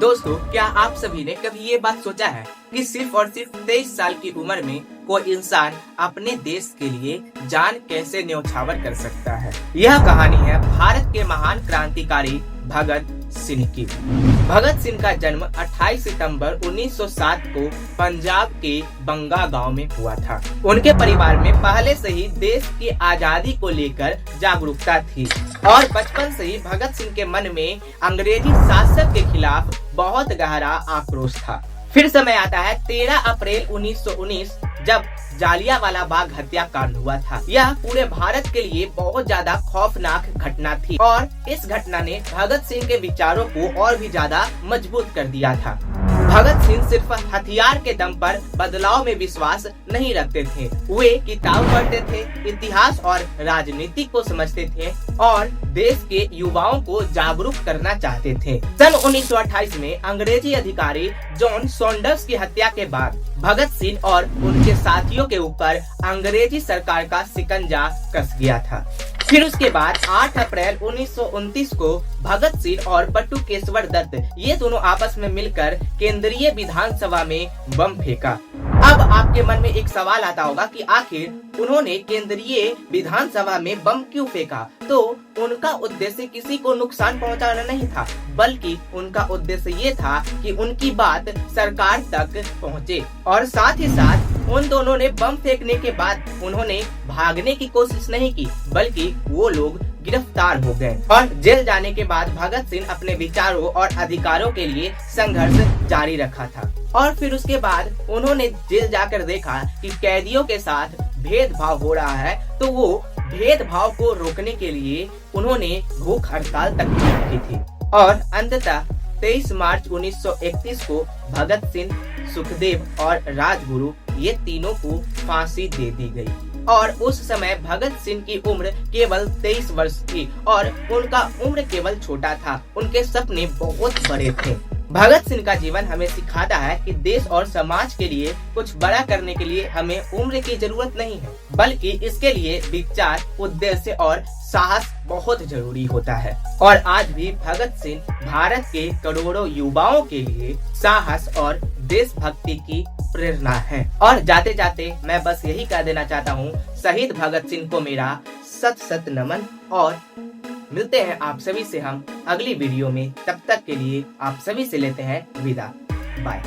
दोस्तों, क्या आप सभी ने कभी ये बात सोचा है कि सिर्फ और सिर्फ 23 साल की उम्र में कोई इंसान अपने देश के लिए जान कैसे न्यौछावर कर सकता है। यह कहानी है भारत के महान क्रांतिकारी भगत सिंह की। भगत सिंह का जन्म 28 सितंबर 1907 को पंजाब के बंगा गांव में हुआ था। उनके परिवार में पहले से ही देश की आजादी को लेकर जागरूकता थी और बचपन से ही भगत सिंह के मन में अंग्रेजी शासक के खिलाफ बहुत गहरा आक्रोश था। फिर समय आता है 13 अप्रैल 1919, जब जालियांवाला बाग हत्याकांड हुआ था। यह पूरे भारत के लिए बहुत ज्यादा खौफनाक घटना थी और इस घटना ने भगत सिंह के विचारों को और भी ज्यादा मजबूत कर दिया था। भगत सिंह सिर्फ हथियार के दम पर बदलाव में विश्वास नहीं रखते थे। वे किताब पढ़ते थे, इतिहास और राजनीति को समझते थे और देश के युवाओं को जागरूक करना चाहते थे। सन 1928 में अंग्रेजी अधिकारी जॉन सॉन्डर्स की हत्या के बाद भगत सिंह और उनके साथियों के ऊपर अंग्रेजी सरकार का शिकंजा कस गया था। फिर उसके बाद 8 अप्रैल 1929 को भगत सिंह और बटुकेश्वर दत्त ये दोनों आपस में मिलकर केंद्रीय विधानसभा में बम फेंका। अब आपके मन में एक सवाल आता होगा कि आखिर उन्होंने केंद्रीय विधानसभा में बम क्यों फेंका? तो उनका उद्देश्य किसी को नुकसान पहुंचाना नहीं था, बल्कि उनका उद्देश्य ये था कि उनकी बात सरकार तक पहुंचे। और साथ ही साथ उन दोनों ने बम फेंकने के बाद उन्होंने भागने की कोशिश नहीं की, बल्कि वो लोग गिरफ्तार हो गए और जेल जाने के बाद भगत सिंह अपने विचारों और अधिकारों के लिए संघर्ष जारी रखा था। और फिर उसके बाद उन्होंने जेल जाकर देखा कि कैदियों के साथ भेदभाव हो रहा है, तो वो भेदभाव को रोकने के लिए उन्होंने भूख हड़ताल तक की थी। और अंततः 23 मार्च 1931 को भगत सिंह, सुखदेव और राजगुरु ये तीनों को फांसी दे दी गई। और उस समय भगत सिंह की उम्र केवल 23 वर्ष थी और उनका उम्र केवल छोटा था। उनके सपने बहुत बड़े थे। भगत सिंह का जीवन हमें सिखाता है कि देश और समाज के लिए कुछ बड़ा करने के लिए हमें उम्र की जरूरत नहीं है, बल्कि इसके लिए विचार, उद्देश्य और साहस बहुत जरूरी होता है। और आज भी भगत सिंह भारत के करोड़ों युवाओं के लिए साहस और देशभक्ति की प्रेरणा है। और जाते जाते मैं बस यही कह देना चाहता हूँ, शहीद भगत सिंह को मेरा सत सत नमन। और मिलते हैं आप सभी से हम अगली वीडियो में। तब तक के लिए आप सभी से लेते हैं विदा। बाय।